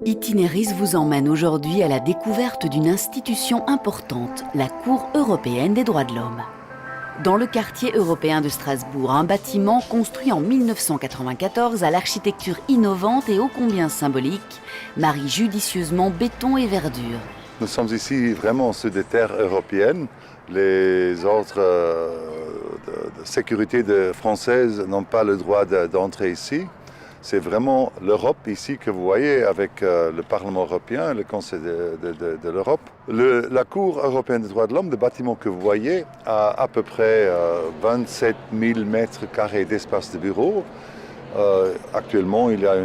Itinéris vous emmène aujourd'hui à la découverte d'une institution importante, la Cour européenne des droits de l'homme. Dans le quartier européen de Strasbourg, un bâtiment construit en 1994 à l'architecture innovante et ô combien symbolique, marie judicieusement béton et verdure. Nous sommes ici vraiment sur des terres européennes. Les ordres de sécurité françaises n'ont pas le droit d'entrer ici. C'est vraiment l'Europe ici que vous voyez avec le Parlement européen, le Conseil de l'Europe. La Cour européenne des droits de l'homme, le bâtiment que vous voyez, a à peu près 27 000 mètres carrés d'espace de bureau. Actuellement, il y a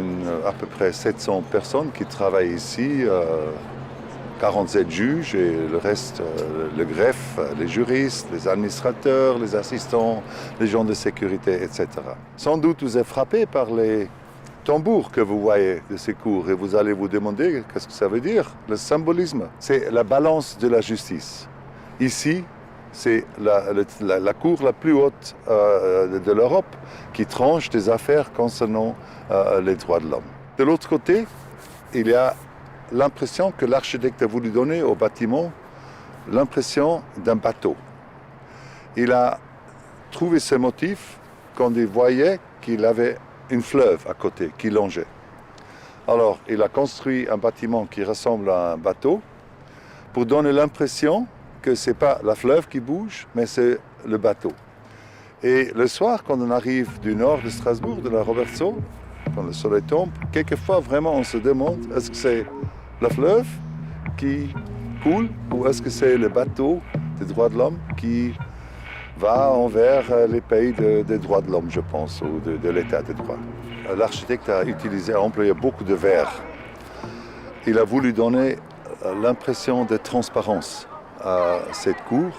à peu près 700 personnes qui travaillent ici, 47 juges et le reste, le greffe, les juristes, les administrateurs, les assistants, les gens de sécurité, etc. Sans doute vous êtes frappé par les tambours que vous voyez de ces cours et vous allez vous demander qu'est-ce que ça veut dire. Le symbolisme, c'est la balance de la justice. Ici, c'est la cour la plus haute de l'Europe qui tranche des affaires concernant les droits de l'homme. De l'autre côté, il y a l'impression que l'architecte a voulu donner au bâtiment l'impression d'un bateau. Il a trouvé ce motif quand il voyait qu'il avait une fleuve à côté qui longeait. Alors, il a construit un bâtiment qui ressemble à un bateau pour donner l'impression que ce n'est pas la fleuve qui bouge, mais c'est le bateau. Et le soir, quand on arrive du nord de Strasbourg, de la Robertsau, quand le soleil tombe, quelquefois, vraiment, on se demande est-ce que c'est la fleuve qui coule ou est-ce que c'est le bateau des droits de l'homme qui va envers les pays des droits de l'homme, je pense, ou de l'état de droit. L'architecte a employé beaucoup de verre. Il a voulu donner l'impression de transparence à cette cour.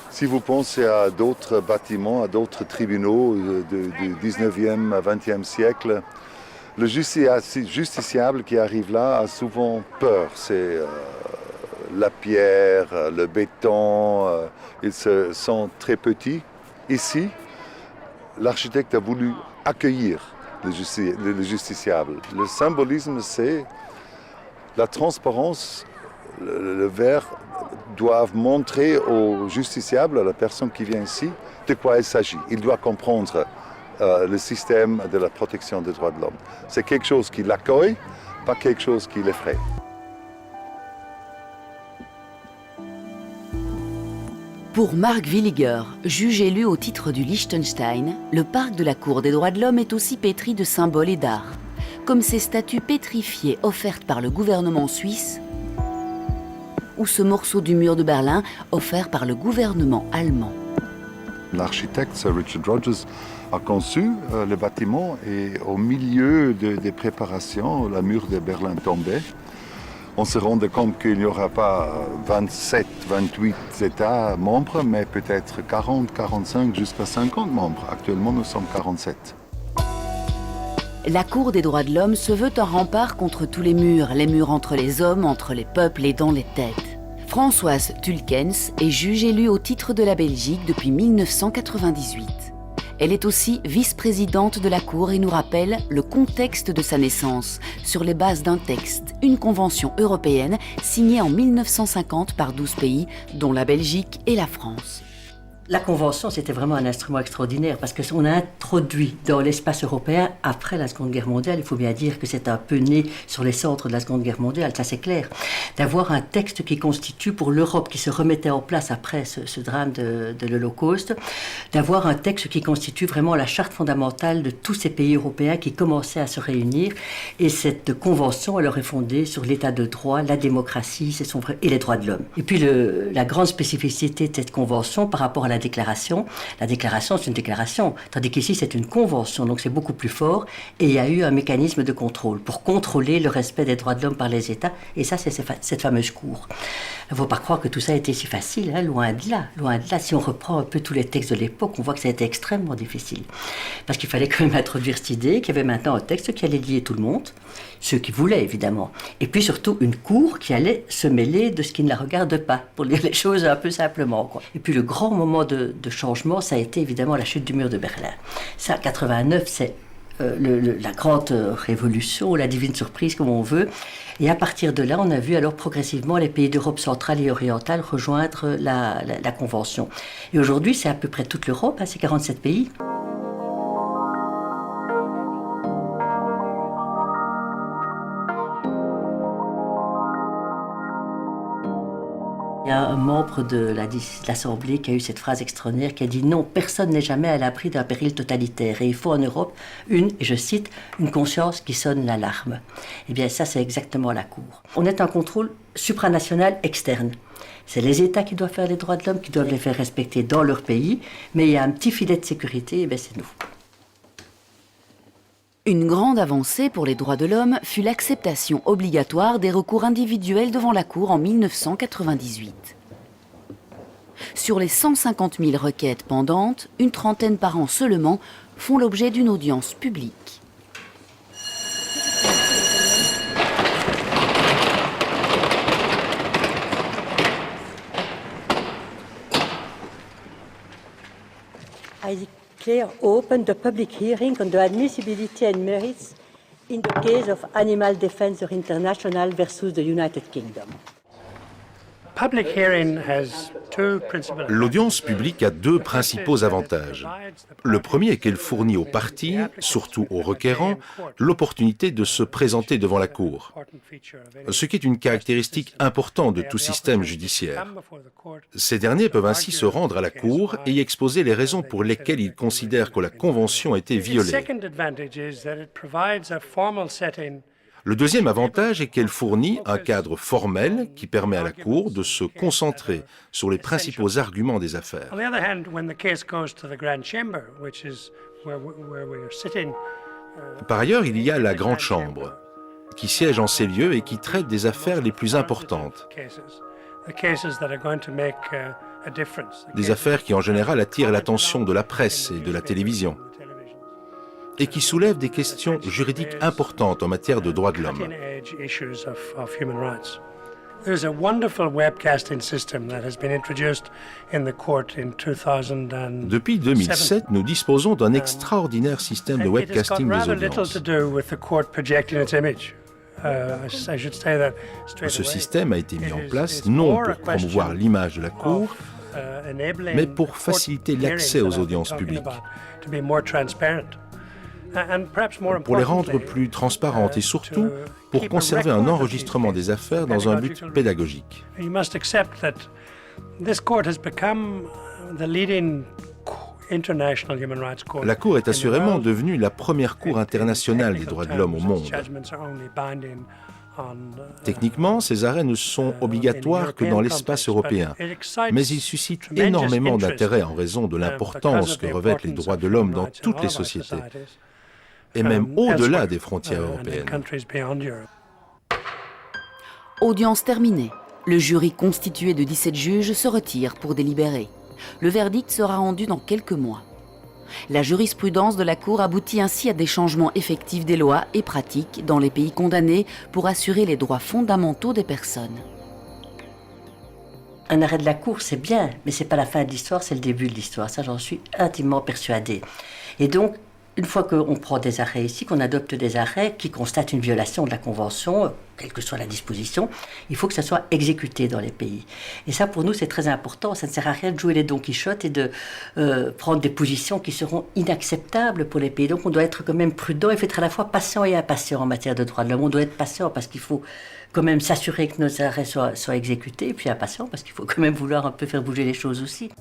Si vous pensez à d'autres bâtiments, à d'autres tribunaux du 19e à 20e siècle, le justiciable qui arrive là a souvent peur. C'est la pierre, le béton, ils se sentent très petits. Ici, l'architecte a voulu accueillir le justiciable. Le symbolisme, c'est la transparence. Le verre doit montrer au justiciable, à la personne qui vient ici, de quoi il s'agit. Il doit comprendre le système de la protection des droits de l'homme. C'est quelque chose qui l'accueille, pas quelque chose qui l'effraie. Pour Marc Williger, juge élu au titre du Liechtenstein, le parc de la Cour des droits de l'homme est aussi pétri de symboles et d'art, comme ces statues pétrifiées offertes par le gouvernement suisse ou ce morceau du mur de Berlin offert par le gouvernement allemand. L'architecte Sir Richard Rogers a conçu le bâtiment et au milieu des préparations, le mur de Berlin tombait. On se rendait compte qu'il n'y aura pas 27, 28 États membres, mais peut-être 40, 45, jusqu'à 50 membres. Actuellement, nous sommes 47. La Cour des droits de l'homme se veut un rempart contre tous les murs entre les hommes, entre les peuples et dans les têtes. Françoise Tulkens est juge élue au titre de la Belgique depuis 1998. Elle est aussi vice-présidente de la Cour et nous rappelle le contexte de sa naissance sur les bases d'un texte, une convention européenne signée en 1950 par 12 pays, dont la Belgique et la France. La Convention, c'était vraiment un instrument extraordinaire parce qu'on a introduit dans l'espace européen, après la Seconde Guerre mondiale, il faut bien dire que c'est un peu né sur les centres de la Seconde Guerre mondiale, ça c'est clair, d'avoir un texte qui constitue pour l'Europe qui se remettait en place après ce drame de l'Holocauste, d'avoir un texte qui constitue vraiment la charte fondamentale de tous ces pays européens qui commençaient à se réunir. Et cette Convention, elle aurait fondé sur l'état de droit, la démocratie et les droits de l'homme. Et puis la grande spécificité de cette Convention par rapport à la déclaration c'est une déclaration, tandis qu'ici c'est une convention, donc c'est beaucoup plus fort, et il y a eu un mécanisme de contrôle pour contrôler le respect des droits de l'homme par les États, et ça c'est cette fameuse cour. Il ne faut pas croire que tout ça a été si facile, hein, loin de là. Si on reprend un peu tous les textes de l'époque, on voit que ça a été extrêmement difficile, parce qu'il fallait quand même introduire cette idée qu'il y avait maintenant un texte qui allait lier tout le monde, ceux qui voulaient évidemment, et puis surtout une cour qui allait se mêler de ce qui ne la regarde pas, pour dire les choses un peu simplement, quoi. Et puis le grand moment de changement, ça a été évidemment la chute du mur de Berlin. Ça, 89, c'est la grande révolution, la divine surprise, comme on veut. Et à partir de là, on a vu alors progressivement les pays d'Europe centrale et orientale rejoindre la Convention. Et aujourd'hui, c'est à peu près toute l'Europe, c'est 47 pays. Il y a un membre de l'Assemblée qui a eu cette phrase extraordinaire qui a dit « Non, personne n'est jamais à l'abri d'un péril totalitaire. Et il faut en Europe et je cite, une conscience qui sonne l'alarme. » Eh bien, ça, c'est exactement la Cour. On est un contrôle supranational externe. C'est les États qui doivent faire les droits de l'homme, qui doivent les faire respecter dans leur pays. Mais il y a un petit filet de sécurité, et bien c'est nous. Une grande avancée pour les droits de l'homme fut l'acceptation obligatoire des recours individuels devant la Cour en 1998. Sur les 150 000 requêtes pendantes, une trentaine par an seulement font l'objet d'une audience publique. I declare open the public hearing on the admissibility and merits in the case of Animal Defender International versus the United Kingdom. L'audience publique a deux principaux avantages. Le premier est qu'elle fournit aux parties, surtout aux requérants, l'opportunité de se présenter devant la Cour, ce qui est une caractéristique importante de tout système judiciaire. Ces derniers peuvent ainsi se rendre à la Cour et y exposer les raisons pour lesquelles ils considèrent que la Convention a été violée. Le deuxième avantage est qu'elle fournit un cadre formel qui permet à la Cour de se concentrer sur les principaux arguments des affaires. Par ailleurs, il y a la Grande Chambre, qui siège en ces lieux et qui traite des affaires les plus importantes. Des affaires qui en général attirent l'attention de la presse et de la télévision, et qui soulève des questions juridiques importantes en matière de droits de l'homme. Depuis 2007, nous disposons d'un extraordinaire système de webcasting des audiences. Ce système a été mis en place non pour promouvoir l'image de la Cour, mais pour faciliter l'accès aux audiences publiques, pour les rendre plus transparentes et surtout pour conserver un enregistrement des affaires dans un but pédagogique. La Cour est assurément devenue la première Cour internationale des droits de l'homme au monde. Techniquement, ces arrêts ne sont obligatoires que dans l'espace européen, mais ils suscitent énormément d'intérêt en raison de l'importance que revêtent les droits de l'homme dans toutes les sociétés, et même au-delà des frontières européennes. Audience terminée. Le jury constitué de 17 juges se retire pour délibérer. Le verdict sera rendu dans quelques mois. La jurisprudence de la Cour aboutit ainsi à des changements effectifs des lois et pratiques dans les pays condamnés pour assurer les droits fondamentaux des personnes. Un arrêt de la Cour, c'est bien, mais c'est pas la fin de l'histoire, c'est le début de l'histoire. Ça, j'en suis intimement persuadée. Et donc, une fois qu'on prend des arrêts ici, qu'on adopte des arrêts qui constatent une violation de la Convention, quelle que soit la disposition, il faut que ça soit exécuté dans les pays. Et ça, pour nous, c'est très important. Ça ne sert à rien de jouer les Don Quichotte et de prendre des positions qui seront inacceptables pour les pays. Donc, on doit être quand même prudent. Il faut être à la fois patient et impatient en matière de droits de l'homme. On doit être patient parce qu'il faut quand même s'assurer que nos arrêts soient exécutés, et puis impatient parce qu'il faut quand même vouloir un peu faire bouger les choses aussi.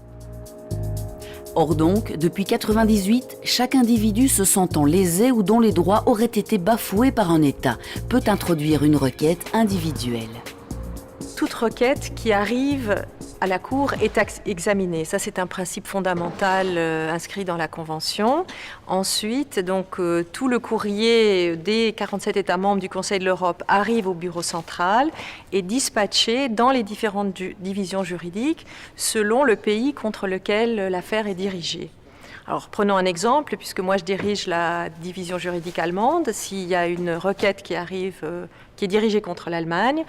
Or donc, depuis 1998, chaque individu se sentant lésé ou dont les droits auraient été bafoués par un État peut introduire une requête individuelle. Toute requête qui arrive à la Cour est examinée. Ça, c'est un principe fondamental inscrit dans la Convention. Ensuite, donc, tout le courrier des 47 États membres du Conseil de l'Europe arrive au bureau central et dispatché dans les différentes divisions juridiques selon le pays contre lequel l'affaire est dirigée. Alors, prenons un exemple, puisque moi je dirige la division juridique allemande. S'il y a une requête qui arrive, qui est dirigée contre l'Allemagne,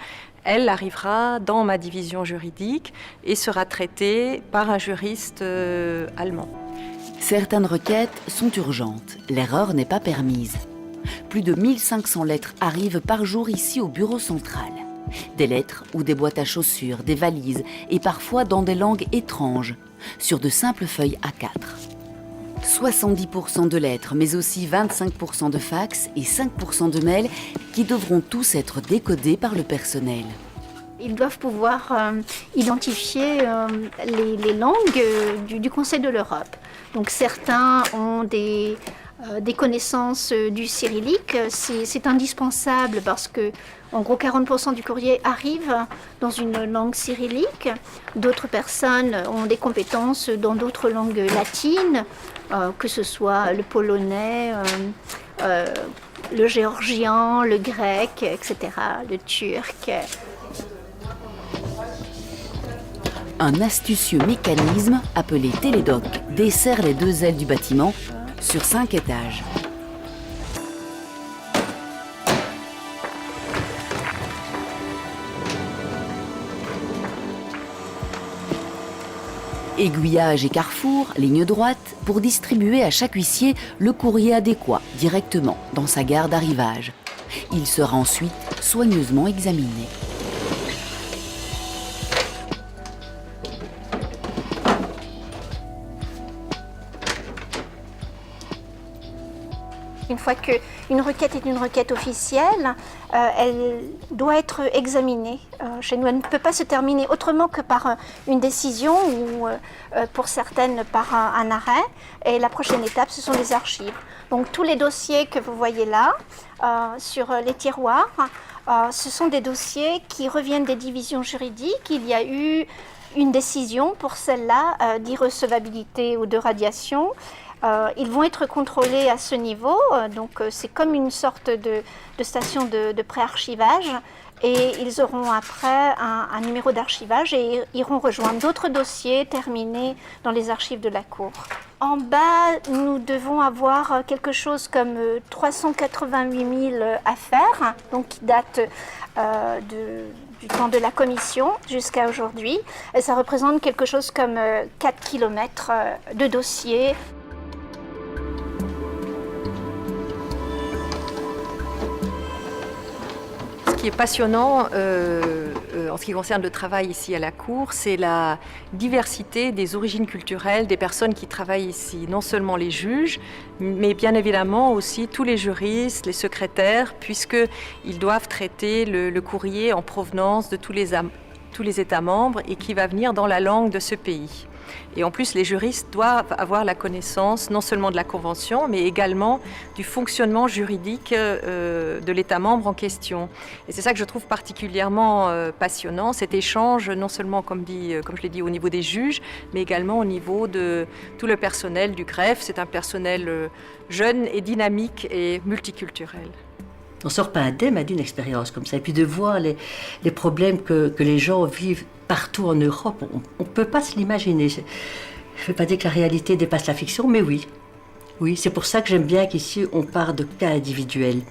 elle arrivera dans ma division juridique et sera traitée par un juriste allemand. Certaines requêtes sont urgentes, l'erreur n'est pas permise. Plus de 1500 lettres arrivent par jour ici au bureau central. Des lettres ou des boîtes à chaussures, des valises et parfois dans des langues étranges, sur de simples feuilles A4. 70% de lettres, mais aussi 25% de fax et 5% de mails qui devront tous être décodés par le personnel. Ils doivent pouvoir identifier les langues du Conseil de l'Europe. Donc certains ont des connaissances du cyrillique. C'est indispensable parce que, en gros, 40% du courrier arrive dans une langue cyrillique. D'autres personnes ont des compétences dans d'autres langues latines, que ce soit le polonais, le géorgien, le grec, etc., le turc. Un astucieux mécanisme appelé télédoc dessert les deux ailes du bâtiment sur 5 étages. Aiguillage et carrefour, ligne droite, pour distribuer à chaque huissier le courrier adéquat directement dans sa gare d'arrivage. Il sera ensuite soigneusement examiné. Une fois qu'une requête est une requête officielle, elle doit être examinée. Chez nous, elle ne peut pas se terminer autrement que par une décision ou pour certaines par un arrêt. Et la prochaine étape, ce sont les archives. Donc tous les dossiers que vous voyez là, sur les tiroirs, ce sont des dossiers qui reviennent des divisions juridiques. Il y a eu une décision pour celle-là d'irrecevabilité ou de radiation. Ils vont être contrôlés à ce niveau, donc c'est comme une sorte de station de pré-archivage et ils auront après un numéro d'archivage et iront rejoindre d'autres dossiers terminés dans les archives de la Cour. En bas, nous devons avoir quelque chose comme 388 000 affaires, donc qui datent du temps de la commission jusqu'à aujourd'hui. Et ça représente quelque chose comme 4 km de dossiers. Ce qui est passionnant en ce qui concerne le travail ici à la Cour, c'est la diversité des origines culturelles des personnes qui travaillent ici. Non seulement les juges, mais bien évidemment aussi tous les juristes, les secrétaires, puisqu'ils doivent traiter le courrier en provenance de tous les États membres et qui va venir dans la langue de ce pays. Et en plus, les juristes doivent avoir la connaissance non seulement de la Convention, mais également du fonctionnement juridique de l'État membre en question. Et c'est ça que je trouve particulièrement passionnant, cet échange, non seulement, comme je l'ai dit, au niveau des juges, mais également au niveau de tout le personnel du greffe. C'est un personnel jeune et dynamique et multiculturel. On ne sort pas indemne d'une expérience comme ça. Et puis de voir les problèmes que les gens vivent partout en Europe, on ne peut pas se l'imaginer. Je ne veux pas dire que la réalité dépasse la fiction, mais oui. Oui, c'est pour ça que j'aime bien qu'ici, on part de cas individuels.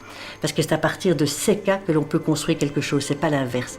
Parce que c'est à partir de ces cas que l'on peut construire quelque chose, ce n'est pas l'inverse.